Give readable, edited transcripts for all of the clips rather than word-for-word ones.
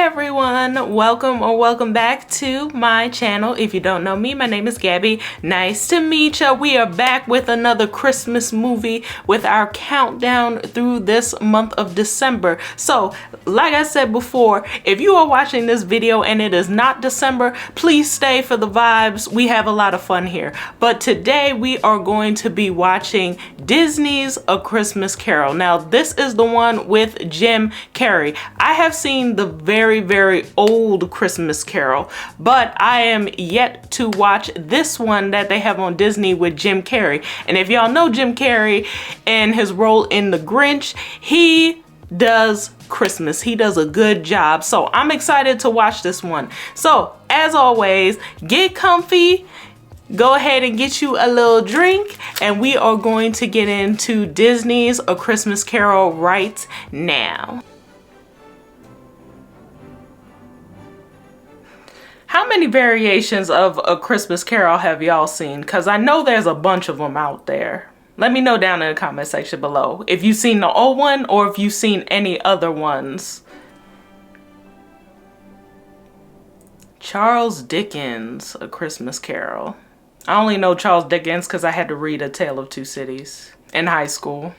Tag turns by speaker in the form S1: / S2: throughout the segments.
S1: everyone, welcome back to my channel. If you don't know me, my name is Gabby. Nice to meet ya. We are back with another Christmas movie with our countdown through this month of December. So like I said before, if you are watching this video and it is not December, please stay for the vibes. We have a lot of fun here. But today we are going to be watching Disney's A Christmas Carol. Now this is the one with Jim Carrey. I have seen the very old Christmas Carol, but I am yet to watch this one that they have on Disney with Jim Carrey. And if y'all know Jim Carrey and his role in The Grinch, he does Christmas. He does a good job. So I'm excited to watch this one. So as always, get comfy, go ahead and get you a little drink, and we are going to get into Disney's A Christmas Carol right now. How many variations of A Christmas Carol have y'all seen? Because I know there's a bunch of them out there. Let me know down in the comment section below if you've seen the old one or if you've seen any other ones. Charles Dickens' A Christmas Carol. I only know Charles Dickens because I had to read A Tale of Two Cities in high school.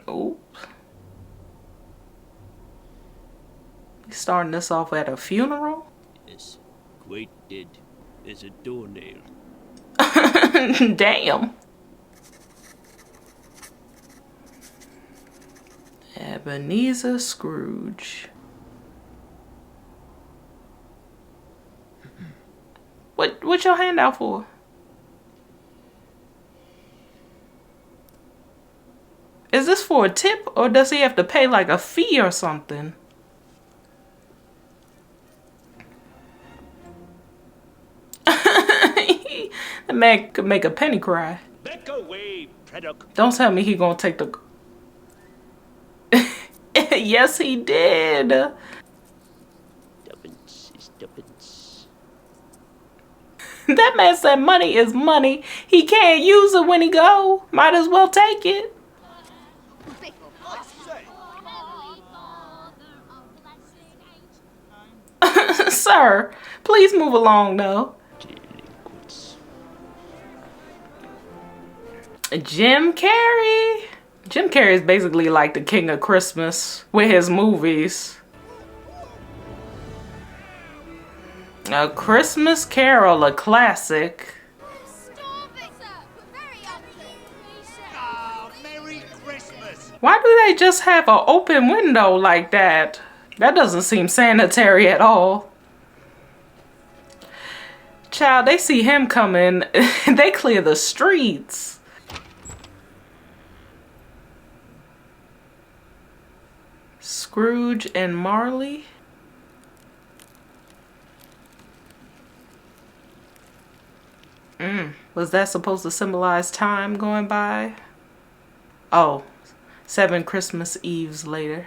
S1: Ooh. Starting this off at a funeral?
S2: Yes, quite dead as a doornail.
S1: Damn. Ebenezer Scrooge. What's your hand out for? Is this for a tip or does he have to pay like a fee or something? That man could make a penny cry.
S2: Back away, Predok.
S1: Don't tell me he gonna take the... Yes, he did.
S2: Tuppence is tuppence.
S1: That man said money is money. He can't use it when he go. Might as well take it. Sir, please move along though. Jim Carrey. Jim Carrey is basically like the king of Christmas with his movies. A Christmas Carol, a classic.
S2: Oh, Merry Christmas.
S1: Why do they just have an open window like that? That doesn't seem sanitary at all. Child, they see him coming, they clear the streets. Scrooge and Marley. Was that supposed to symbolize time going by? Oh, 7 Christmas Eves later.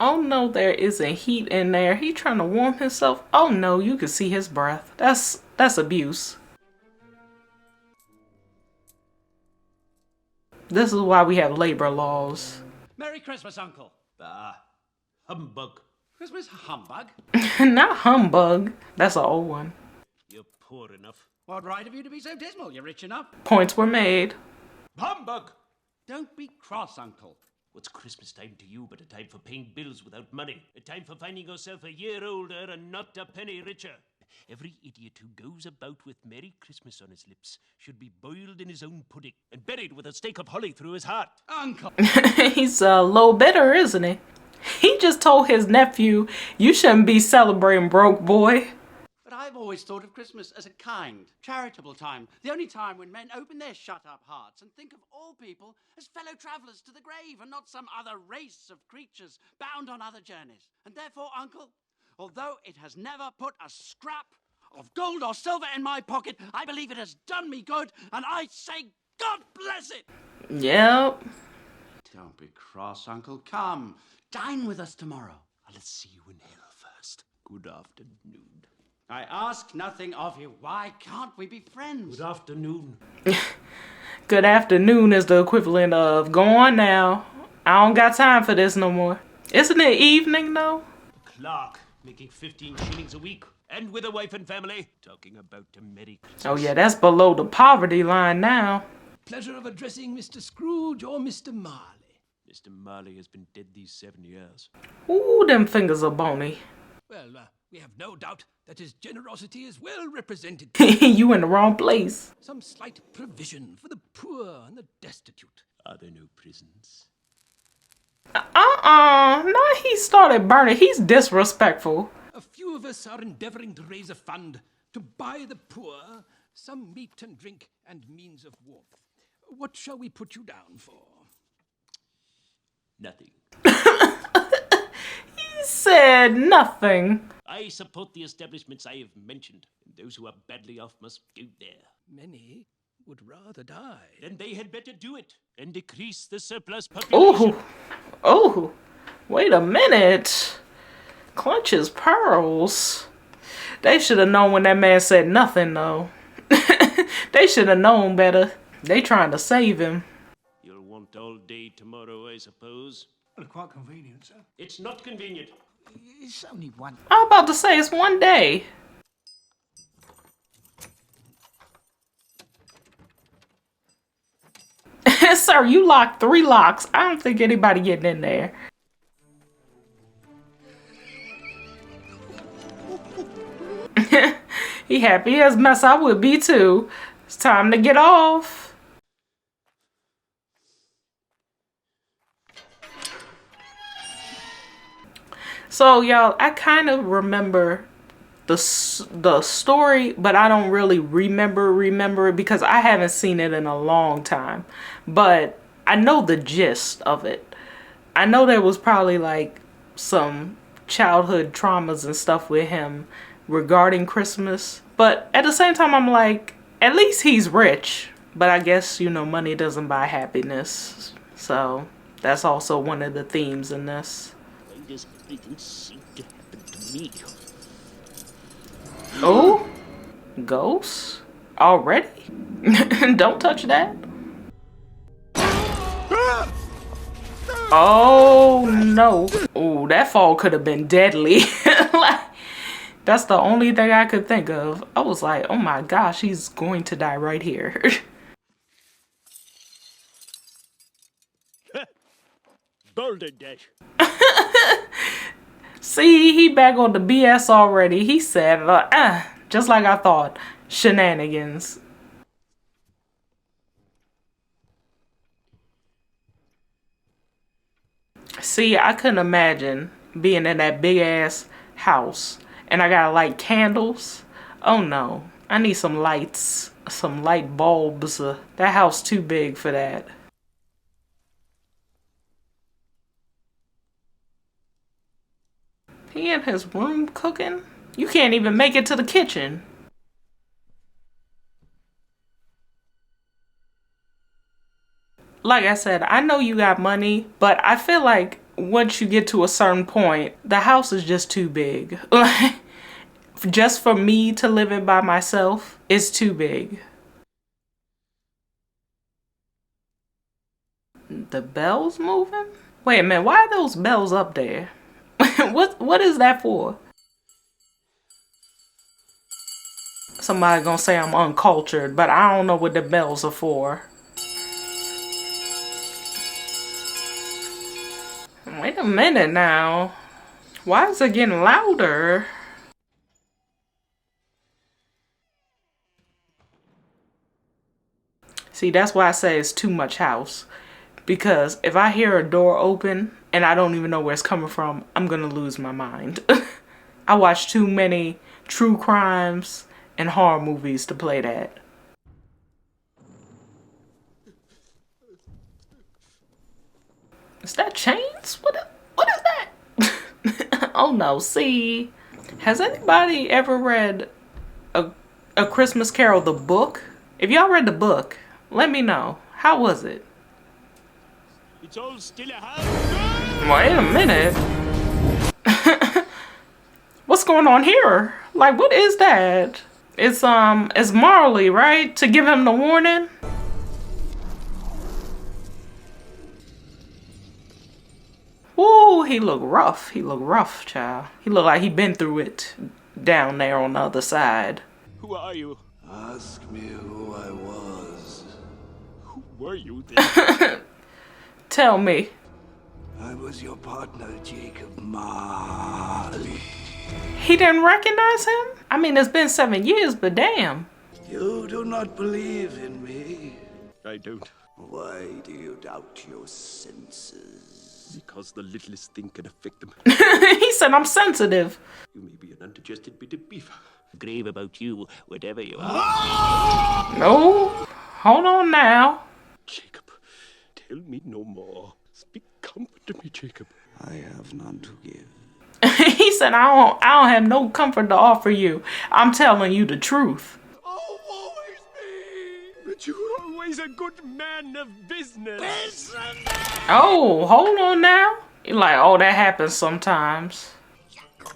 S1: Oh no, there isn't heat in there. He trying to warm himself. Oh no, you can see his breath. That's abuse. This is why we have labor laws.
S3: Merry Christmas, Uncle.
S2: Humbug.
S3: Christmas humbug?
S1: Not humbug. That's an old one.
S2: You're poor enough.
S3: What right have you to be so dismal? You're rich enough.
S1: Points were made.
S2: Humbug!
S3: Don't be cross, Uncle.
S2: What's Christmas time to you but a time for paying bills without money? A time for finding yourself a year older and not a penny richer. Every idiot who goes about with Merry Christmas on his lips should be boiled in his own pudding and buried with a stake of holly through his heart.
S3: Uncle!
S1: He's a little bitter, isn't he? He just told his nephew, you shouldn't be celebrating, broke boy.
S3: But I've always thought of Christmas as a kind, charitable time. The only time when men open their shut-up hearts and think of all people as fellow travellers to the grave and not some other race of creatures bound on other journeys. And therefore, Uncle, although it has never put a scrap of gold or silver in my pocket, I believe it has done me good, and I say God bless it!
S1: Yep.
S3: Don't be cross, Uncle. Come, dine with us tomorrow.
S2: Let's see you in hell first. Good afternoon.
S3: I ask nothing of you. Why can't we be friends?
S2: Good afternoon.
S1: Good afternoon is the equivalent of go on now. I don't got time for this no more. Isn't it evening though?
S2: Clerk, making 15 shillings a week, and with a wife and family, talking about a Merry Christmas.
S1: Oh yeah, that's below the poverty line now.
S4: Pleasure of addressing Mr. Scrooge or Mr. Marley.
S2: Mr. Marley has been dead these 7 years.
S1: Ooh, them fingers are bony.
S4: Well, we have no doubt that his generosity is well represented.
S1: You in the wrong place.
S4: Some slight provision for the poor and the destitute.
S2: Are there no prisons?
S1: No, he started burning. He's disrespectful.
S4: A few of us are endeavoring to raise a fund to buy the poor some meat and drink and means of warmth. What shall we put you down for?
S2: Nothing.
S1: He said nothing.
S2: I support the establishments I have mentioned, and those who are badly off must go there.
S4: Many would rather die.
S2: Then they had better do it, and decrease the surplus population.
S1: Oh, wait a minute. Clutch his pearls. They should have known when that man said nothing, though. They should have known better. They trying to save him.
S2: You'll want all day tomorrow, I suppose.
S5: Well, quite convenient, sir.
S2: It's not convenient.
S5: It's only one.
S1: I'm about to say it's one day. Sir, you locked 3 locks. I don't think anybody getting in there. He happy as mess. I would be too. It's time to get off. So y'all, I kind of remember the story, but I don't really remember it because I haven't seen it in a long time. But I know the gist of it. I know there was probably like some childhood traumas and stuff with him regarding Christmas. But at the same time, I'm like, at least he's rich. But I guess, you know, money doesn't buy happiness. So that's also one of the themes in this.
S2: Why does everything seem to happen to me?
S1: Oh, ghosts? Already? Don't touch that. Oh no. Oh, that fall could have been deadly. Like, that's the only thing I could think of. I was like, oh my gosh, he's going to die right here.
S2: Boulder Dash.
S1: See, he back on the BS already. He said, just like I thought, shenanigans. See, I couldn't imagine being in that big ass house and I gotta light candles. Oh no, I need some lights, some light bulbs. That house too big for that. He in his room cooking? You can't even make it to the kitchen. Like I said, I know you got money, but I feel like once you get to a certain point, the house is just too big. Just for me to live in by myself, it's too big. The bells moving? Wait a minute, why are those bells up there? What is that for? Somebody gonna say I'm uncultured, but I don't know what the bells are for. Wait a minute now. Why is it getting louder? See, that's why I say it's too much house. Because if I hear a door open and I don't even know where it's coming from, I'm gonna lose my mind. I watch too many true crimes and horror movies to play that. Is that chains? What is that? Oh no, see. Has anybody ever read a Christmas Carol, the book? If y'all read the book, let me know. How was it?
S2: It's all still a house.
S1: Wait a minute. What's going on here? Like, what is that? It's Marley, right? To give him the warning? Ooh, he look rough. He look rough, child. He look like he been through it down there on the other side.
S2: Who are you?
S6: Ask me who I was.
S2: Who were you then?
S1: Tell me.
S6: I was your partner, Jacob Marley.
S1: He didn't recognize him? I mean, it's been 7 years, but damn.
S6: You do not believe in me.
S2: I don't.
S6: Why do you doubt your senses?
S2: Because the littlest thing can affect them.
S1: He said I'm sensitive.
S2: You may be an undigested bit of beef. Grave about you, whatever you are.
S1: No. Hold on now.
S2: Jacob, tell me no more. Speak comfort to me, Jacob.
S6: I have none to give.
S1: He said I don't have no comfort to offer you. I'm telling you the truth.
S2: Oh, woe is me! But you were always a good man of business.
S1: Oh, hold on now. You're like, oh, that happens sometimes.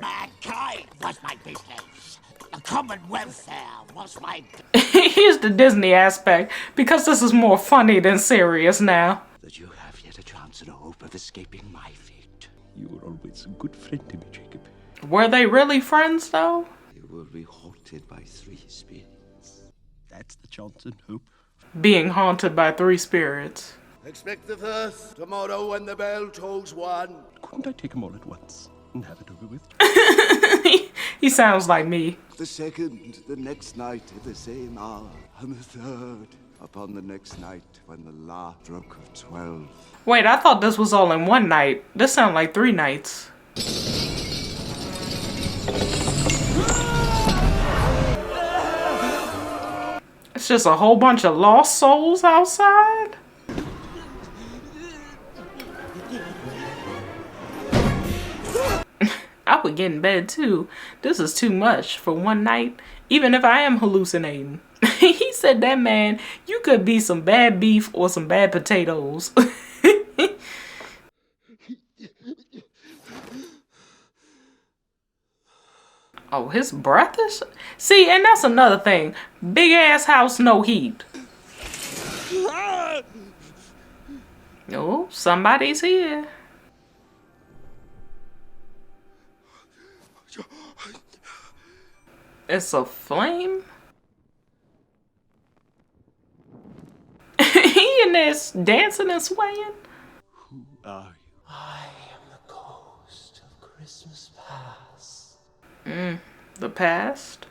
S5: Mankind was my business. The common welfare was my...
S1: Here's the Disney aspect, because this is more funny than serious now.
S6: That you have yet a chance and a hope of escaping my fate.
S2: You were always a good friend to me, Jacob.
S1: Were they really friends, though?
S6: You will be haunted by 3 spirits.
S2: That's the chance and hope.
S1: Being haunted by 3 spirits.
S6: Expect the first tomorrow when the bell tolls 1.
S2: Couldn't I take them all at once and have it over with?
S1: He sounds like me.
S6: The second, the next night at the same hour. And the third, upon the next night when the last stroke of 12.
S1: Wait, I thought this was all in one night. This sounds like 3 nights. It's just a whole bunch of lost souls outside. I would get in bed too. This is too much for one night, even if I am hallucinating. He said, that man, you could be some bad beef or some bad potatoes. Oh, his breath is... See, and that's another thing. Big ass house, no heat. Oh, somebody's here. It's a flame? He in there dancing and swaying?
S2: Who are you?
S6: I am the ghost of Christmas past.
S1: The past?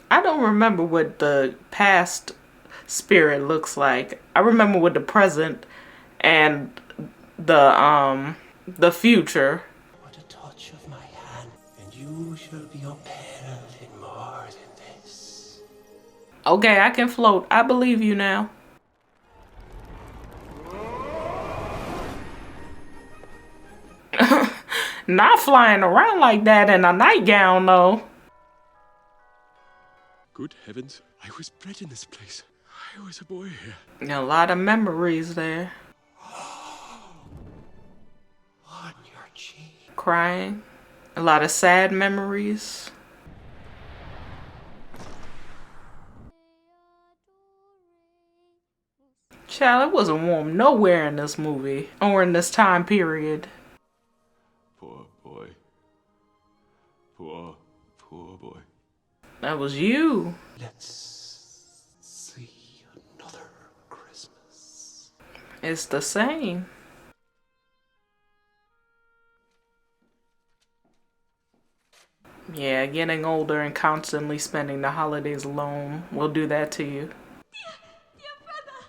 S1: I don't remember what the past spirit looks like. I remember what the present and the future.
S6: What a touch of my hand, and you shall be upheld in more than this.
S1: Okay, I can float. I believe you now. Not flying around like that in a nightgown, though.
S2: Good heavens, I was bred in this place. I was a boy here.
S1: A lot of memories there.
S6: On your cheek.
S1: Crying. A lot of sad memories. Child, it wasn't warm nowhere in this movie or in this time period.
S2: Poor boy. Poor boy.
S1: That was you.
S6: Let's see another Christmas.
S1: It's the same. Yeah, getting older and constantly spending the holidays alone will do that to you.
S7: Dear brother,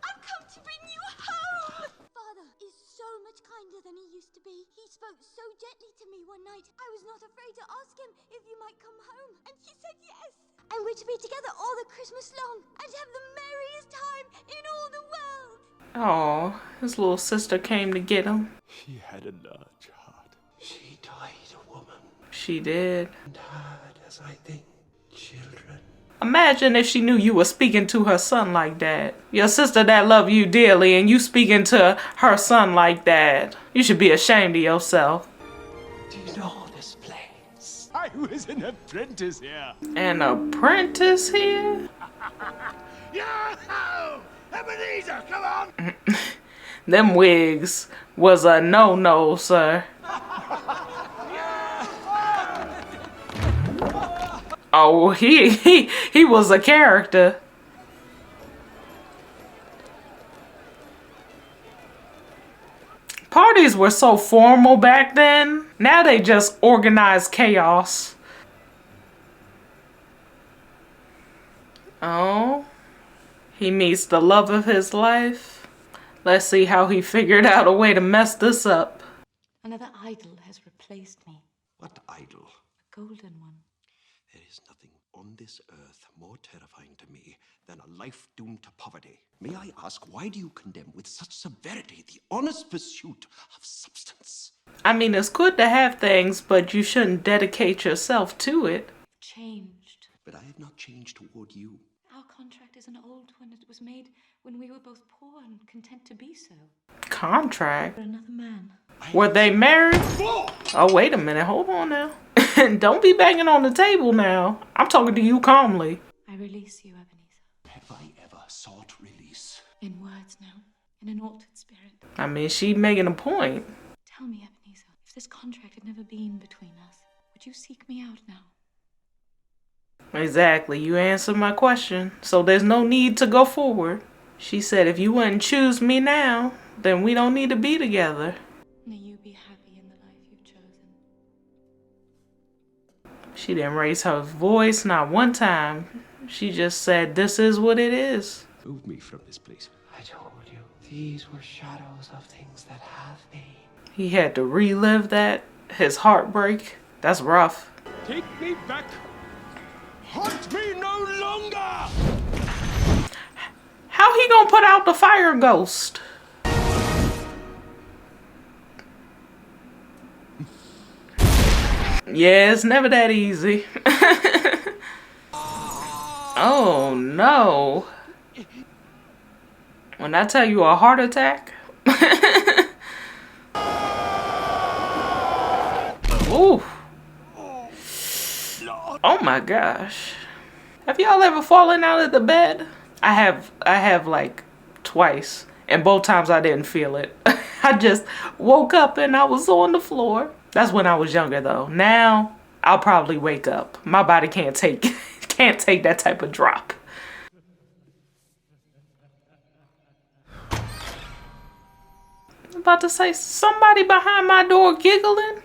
S7: I've come to bring you home! Father is so much kinder than he used to be. He spoke so gently to me one night. I was not afraid to ask him if you might come home. And he said yes. And we're to be together all the Christmas long and have the merriest time in all the world.
S1: Oh, his little sister came to get him.
S2: He had a large heart.
S6: She died a woman
S1: She did.
S6: and had, as I think, children.
S1: Imagine if she knew you were speaking to her son like that. Your sister that loved you dearly and you speaking to her son like that. You should be ashamed of yourself.
S6: Do you know this place?
S2: I was an apprentice here.
S1: An apprentice here?
S6: Yo-ho! Ebenezer, come on!
S1: Them wigs was a no-no, sir. Oh, he was a character. Parties were so formal back then. Now they just organize chaos. Oh, he meets the love of his life. Let's see how he figured out a way to mess this up.
S8: Another idol has replaced me.
S2: What idol?
S8: A golden one.
S2: There is nothing on this earth more terrifying to me than a life doomed to poverty. May I ask, why do you condemn with such severity the honest pursuit of substance?
S1: I mean, it's good to have things, but you shouldn't dedicate yourself to it.
S8: Changed.
S2: But I have not changed toward you.
S8: Our contract is an old one. It was made when we were both poor and content to be so.
S1: Contract?
S8: For another man.
S1: Were they married? Oh, wait a minute. Hold on now. Don't be banging on the table now. I'm talking to you calmly.
S8: I release you, Ebenezer.
S2: Have I ever sought release?
S8: In words now. In an altered spirit.
S1: I mean, she making a point.
S8: Tell me, Ebenezer, if this contract had never been between us, would you seek me out now?
S1: Exactly. You answered my question. So there's no need to go forward. She said, if you wouldn't choose me now, then we don't need to be together.
S8: May you be happy in the life you've chosen.
S1: She didn't raise her voice, not one time. She just said, this is what it is.
S2: Move me from this place.
S9: I told you, these were shadows of things that have been.
S1: He had to relive that, his heartbreak. That's rough.
S4: Take me back. Haunt me no longer!
S1: How he gonna put out the fire ghost? Yeah, it's never that easy. Oh no. When I tell you a heart attack. Ooh. Oh my gosh. Have y'all ever fallen out of the bed? I have like twice. And both times I didn't feel it. I just woke up and I was on the floor. That's when I was younger though. Now I'll probably wake up. My body can't take that type of drop. I'm about to say somebody behind my door giggling.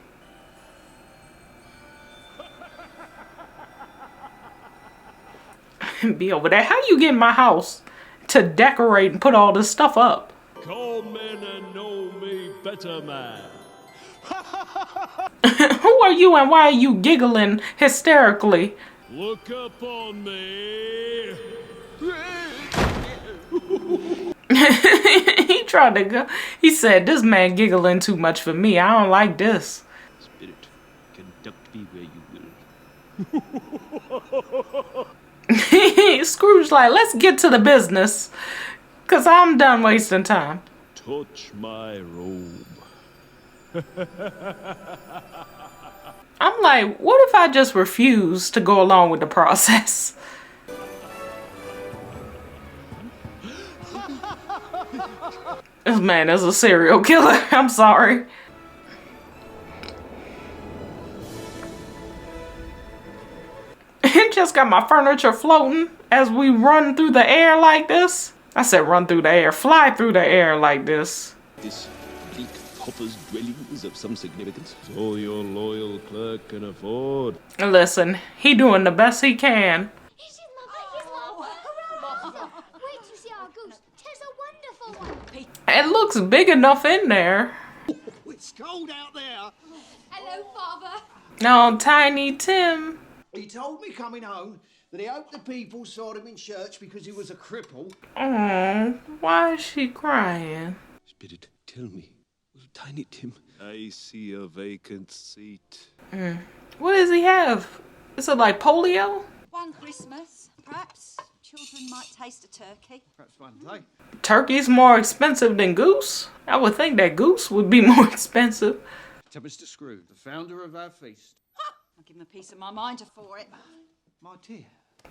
S1: Be over there. How you get in my house to decorate and put all this stuff up?
S2: Come in and know me better, man.
S1: Who are you and why are you giggling hysterically?
S2: Look up on me.
S1: He tried to go. He said, this man giggling too much for me. I don't like this.
S2: Spirit, conduct me where you will.
S1: Scrooge like, let's get to the business. Cause I'm done wasting time.
S2: Touch my robe.
S1: I'm like, what if I just refuse to go along with the process? This man is a serial killer. I'm sorry. Just got my furniture floating as we run through the air like this. I said run through the air, fly through the air like this.
S2: This bleak pauper's dwelling is of some significance. It's all your loyal clerk can afford.
S1: Listen, he doing the best he can.
S7: Here's Mother. Hurrah! Wait to see our goose. 'Tis a wonderful one.
S1: It looks big enough in there.
S3: It's cold out there.
S7: Hello, Father.
S1: No, Tiny Tim.
S10: He told me coming home that he hoped the people saw him in church because he was a cripple.
S1: Oh, why is she crying?
S2: Spirit, tell me, will Tiny Tim... I see a vacant seat.
S1: What does he have? Is it like polio?
S11: One Christmas, perhaps children might taste a turkey.
S10: Perhaps one day.
S1: Turkey's more expensive than goose? I would think that goose would be more expensive.
S10: To Mr. Scrooge, the founder of our feast.
S11: I'll give him a piece of my mind for it.
S10: My dear.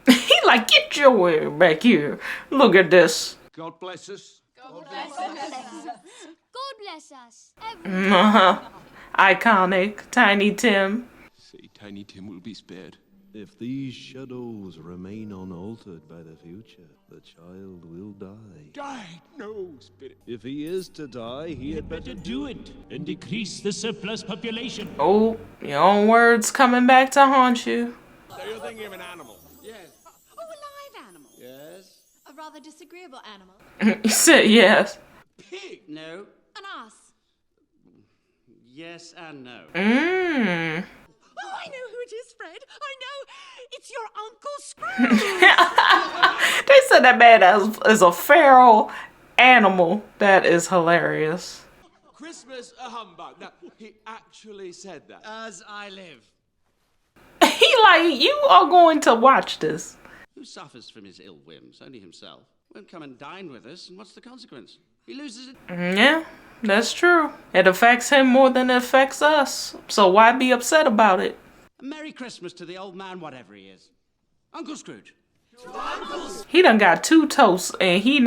S1: He like, get your way back here. Look at this.
S10: God bless us.
S7: God bless us.
S1: Iconic. Tiny Tim.
S2: Say Tiny Tim will be spared.
S12: If these shadows remain unaltered by the future, the child will die.
S2: Die? No, Spirit.
S12: If he is to die, he had better
S2: do it and decrease the surplus population.
S1: Oh, your own words coming back to haunt you.
S2: So you're thinking of an animal?
S3: Yes.
S11: Oh, a live animal.
S3: Yes.
S11: A rather disagreeable animal.
S1: You said yes.
S3: Pig? No.
S11: An ass.
S3: Yes and no.
S1: Mmm.
S11: Oh, I know who it is, Fred. I know. It's your Uncle Scrooge.
S1: They said that man is a feral animal. That is hilarious.
S12: Christmas a humbug. Now, he actually said that.
S3: As I live.
S1: He like, you are going to watch this.
S3: Who suffers from his ill whims? Only himself. Won't come and dine with us, and what's the consequence? He loses it.
S1: Yeah, that's true. It affects him more than it affects us. So why be upset about it?
S3: A Merry Christmas to the old man, whatever he is. Uncle Scrooge.
S1: He done got 2 toasts and he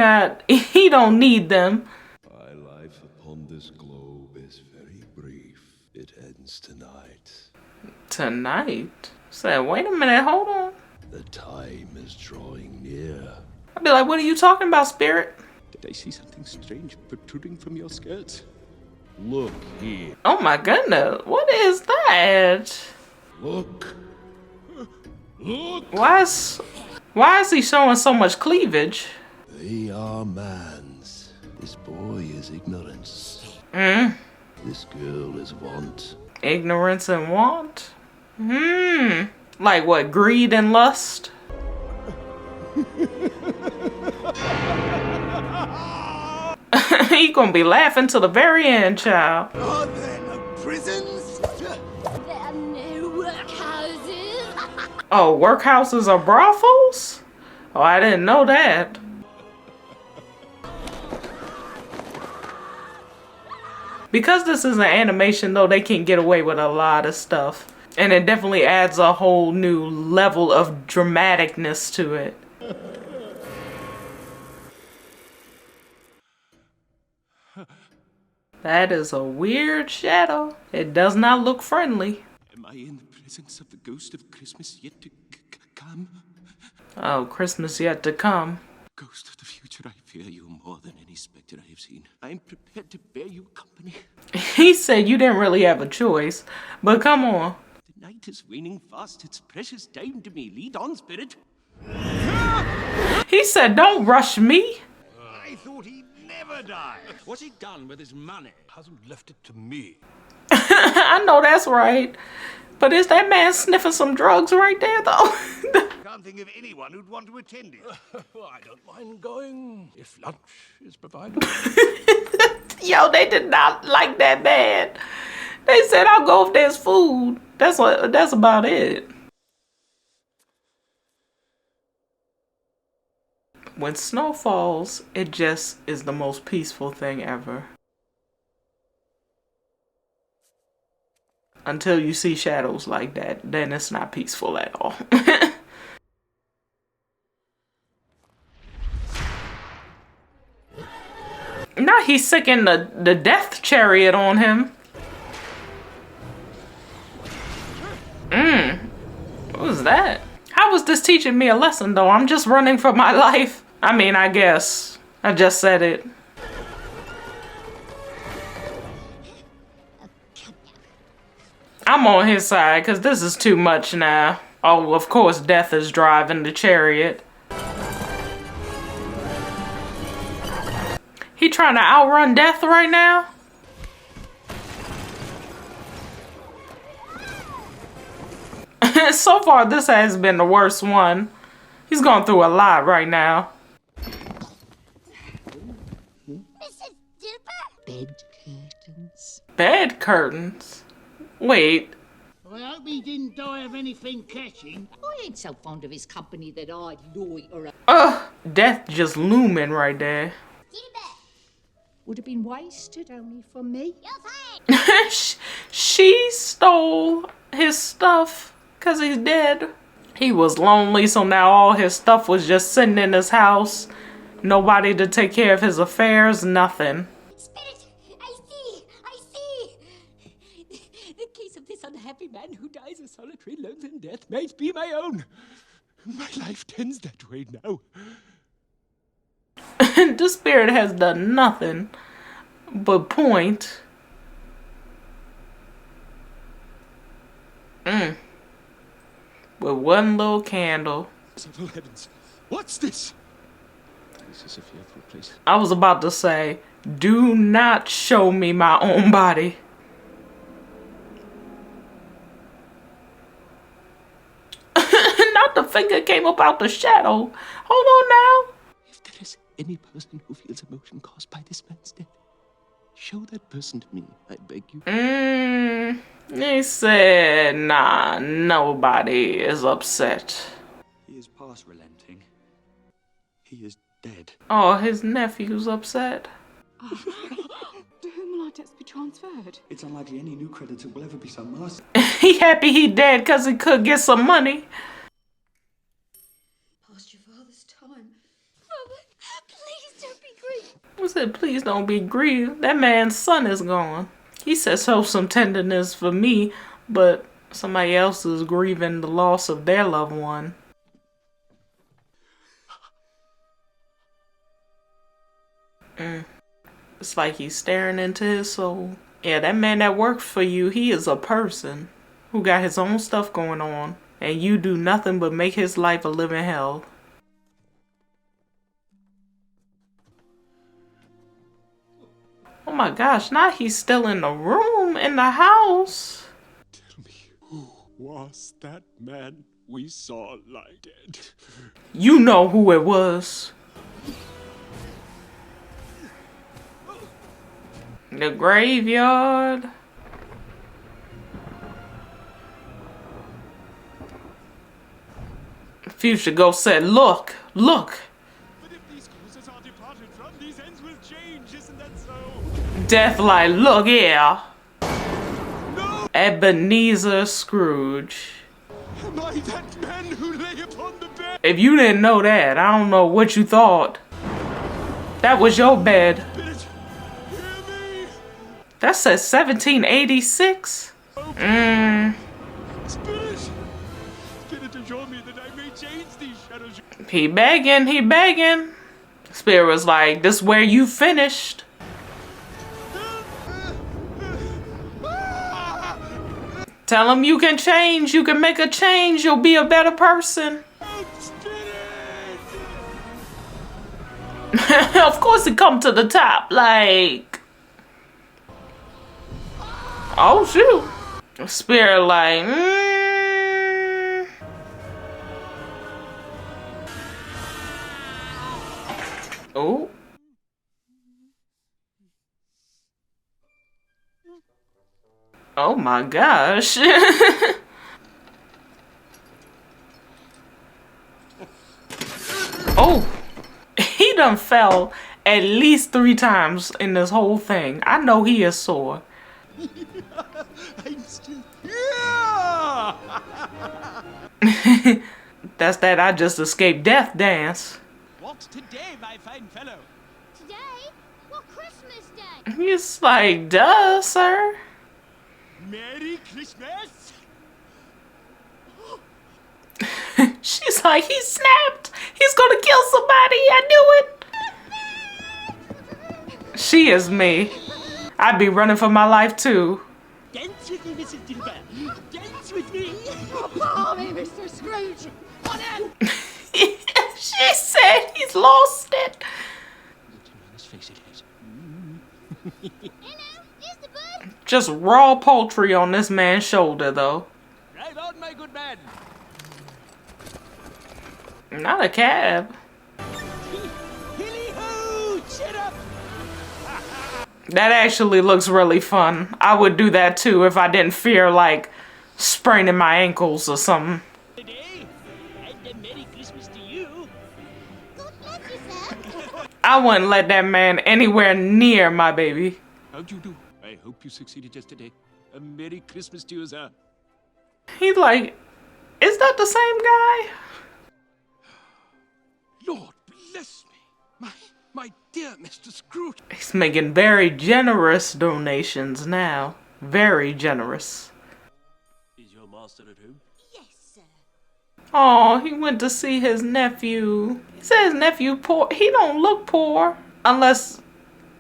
S1: don't need them.
S12: My life upon this globe is very brief. It ends tonight.
S1: Tonight? Said, wait a minute, hold on.
S12: The time is drawing near.
S1: I'd be like, what are you talking about, Spirit?
S2: Did I see something strange protruding from your skirts?
S12: Look here.
S1: Oh my goodness, what is that?
S12: Look. Look.
S1: Why is he showing so much cleavage?
S12: They are man's. This boy is ignorance. This girl is want.
S1: Ignorance and want? Like what, greed and lust? He gonna be laughing till the very end, child.
S5: Are there no prisons?
S7: There are no workhouses.
S1: Oh, workhouses are brothels? Oh, I didn't know that. Because this is an animation, though, they can get away with a lot of stuff. And it definitely adds a whole new level of dramaticness to it. That is a weird shadow. It does not look friendly.
S2: Am I in the presence of the ghost of Christmas yet to come?
S1: Oh, Christmas yet to come.
S2: Ghost of the future, I fear you more than any spectre I have seen. I am prepared to bear you company.
S1: He said you didn't really have a choice, but come on.
S2: The night is waning fast. It's precious time to me. Lead on, Spirit.
S1: He said, don't rush me.
S10: I thought he'd never die. What's he done with his money? Hasn't left it to me.
S1: I know that's right. But is that man sniffing some drugs right there, though?
S10: Can't think of anyone who'd want to attend it.
S4: Well, I don't mind going if lunch is provided.
S1: Yo, they did not like that man. They said, I'll go if there's food. That's about it. When snow falls, it just is the most peaceful thing ever. Until you see shadows like that, then it's not peaceful at all. Now he's sicking the death chariot on him. What was that? How was this teaching me a lesson though? I'm just running for my life. I mean, I guess. I just said it. I'm on his side because this is too much now. Oh, of course, Death is driving the chariot. He trying to outrun Death right now? So far, this has been the worst one. He's going through a lot right now.
S7: Mrs. Dilbert?
S5: Bed curtains.
S1: Bed curtains? Wait.
S5: Well, I hope he didn't die of anything catching. I ain't so fond of his company that I'd loiter.
S1: Death just looming right there.
S5: Would have been wasted only for me.
S1: She stole his stuff because he's dead. He was lonely, so now all his stuff was just sitting in his house. Nobody to take care of his affairs, nothing.
S11: Spirit, I see. The case of this unhappy man who dies a solitary, lonesome death might be my own. My life tends that way now.
S1: The spirit has done nothing but point. With one little candle.
S10: Several heavens. What's this? This is a fearful place.
S1: I was about to say, do not show me my own body. Not the finger came up out the shadow. Hold on now.
S10: If there is any person who feels emotion caused by this man's death, show that person to me, I beg you.
S1: He said, nah, nobody is upset.
S3: He is past relenting. He is dead.
S1: Oh, his nephew's upset.
S11: To whom will our debts be transferred?
S3: It's unlikely any new creditor will ever be so merciful.
S1: He happy he dead because he could get some money.
S11: Past your father's time. Father, please don't be grieved.
S1: I said, please don't be grieved. That man's son is gone. He said, show some tenderness for me, but somebody else is grieving the loss of their loved one. It's like he's staring into his soul. Yeah, that man that worked for you, he is a person who got his own stuff going on, and you do nothing but make his life a living hell. Oh my gosh, now he's still in the room, in the house.
S10: Tell me, who was that man we saw lie dead?
S1: You know who it was. The graveyard. Future Ghost said, look, look.
S10: But if these causes are departed from, these ends will change, isn't that so?
S1: Death like, look here.
S10: No!
S1: Ebenezer Scrooge.
S10: Am I that man who lay upon the bed?
S1: If you didn't know that, I don't know what you thought. That was your bed. That says 1786.
S10: Spirit! Spirit, assure me that I may change these shadows.
S1: He begging, he begging. Spirit was like, this where you finished. Tell him you can change, you can make a change, you'll be a better person. Of course he come to the top, like... Oh shoot. Spirit like, Oh. Oh my gosh. Oh. He done fell at least 3 times in this whole thing. I know he is sore.
S10: I'm still here.
S1: That's that I just escaped death dance.
S10: What today, my fine fellow?
S7: Today? What Christmas day?
S1: He's like, duh, sir.
S10: Merry Christmas.
S1: She's like, he snapped. He's gonna kill somebody. I knew it. She is me. I'd be running for my life too.
S11: Dance with me, Mrs. Dilber. Dance with me. Oh, me, Mr. Scrooge. What in?
S1: She said he's lost it. Just raw poultry on this man's shoulder, though.
S10: Drive on, my good man.
S1: Not a cab.
S10: Hilly-hoo! Chin up!
S1: That actually looks really fun. I would do that too if I didn't fear like spraining my ankles or something.
S10: Today, and a Merry Christmas to you.
S7: God bless you, sir.
S1: I wouldn't let that man anywhere near my baby.
S10: How'd you do? I hope you succeeded yesterday. A Merry Christmas to you, sir.
S1: He's like, is that the same guy?
S10: Lord bless me.
S4: My dear Mr. Scrooge.
S1: He's making very generous donations now. Very generous.
S2: Is your master at home?
S7: Yes, sir.
S1: Oh, he went to see his nephew. He said his nephew poor. He don't look poor. Unless...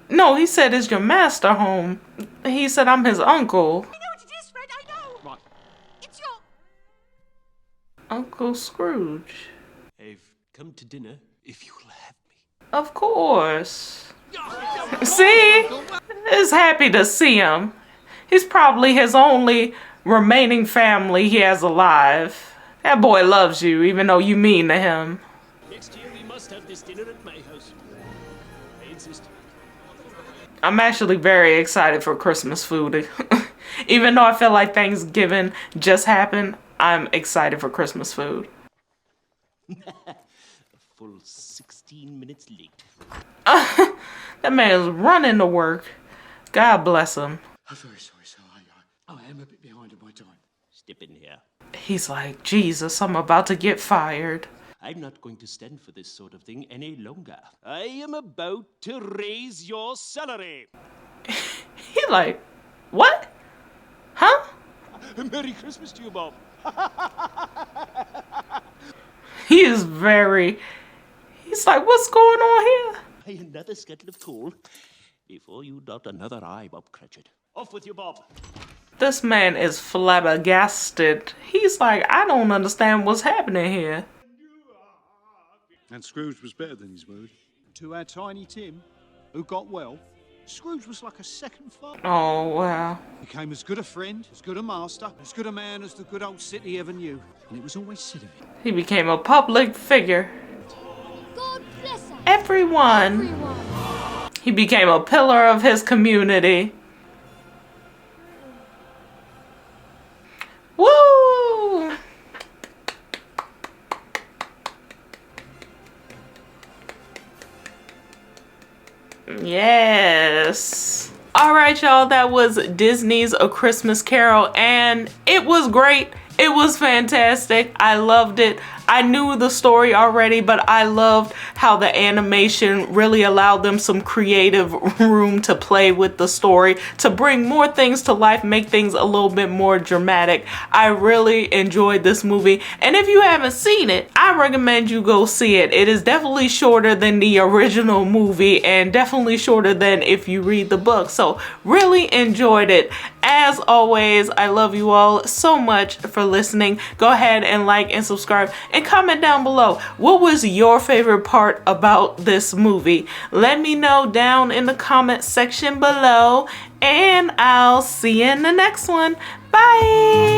S1: No, he said, is your master home? He said, I'm his uncle.
S7: I know what it is, Fred, I know.
S3: What?
S7: It's your...
S1: Uncle Scrooge.
S2: I've come to dinner, if you'll have me.
S1: Of course. See? He's happy to see him. He's probably his only remaining family he has alive. That boy loves you, even though you mean to him.
S2: Next year we must have this dinner at my house. I insist.
S1: I'm actually very excited for Christmas food. Even though I feel like Thanksgiving just happened, I'm excited for Christmas food.
S2: A full 16 minutes late.
S1: That man is running to work. God bless him.
S3: I'm very sorry, sir. I am a bit behind on my time.
S2: Step in here.
S1: He's like, Jesus, I'm about to get fired.
S2: I'm not going to stand for this sort of thing any longer. I am about to raise your salary.
S1: He like, what? Huh?
S2: Merry Christmas to you, Bob.
S1: He is very... He's like, what's going on here?
S2: By another scuttle of coal. Before you dot another I, Bob Cratchit. Off with you, Bob.
S1: This man is flabbergasted. He's like, I don't understand what's happening here.
S13: And Scrooge was better than his word. To our Tiny Tim, who got well, Scrooge was like a second father.
S1: Oh, wow.
S13: Became as good a friend, as good a master, as good a man as the good old city ever knew. And it was always said of him.
S1: He became a public figure.
S7: God bless us.
S1: Everyone. He became a pillar of his community. Woo! Yes. All right, y'all, that was Disney's A Christmas Carol, and it was great. It was fantastic. I loved it. I knew the story already, but I loved how the animation really allowed them some creative room to play with the story, to bring more things to life, make things a little bit more dramatic. I really enjoyed this movie, and if you haven't seen it, I recommend you go see it. It is definitely shorter than the original movie, and definitely shorter than if you read the book, so really enjoyed it. As always, I love you all so much for listening. Go ahead and like and subscribe and comment down below. What was your favorite part about this movie? Let me know down in the comment section below, and I'll see you in the next one. Bye!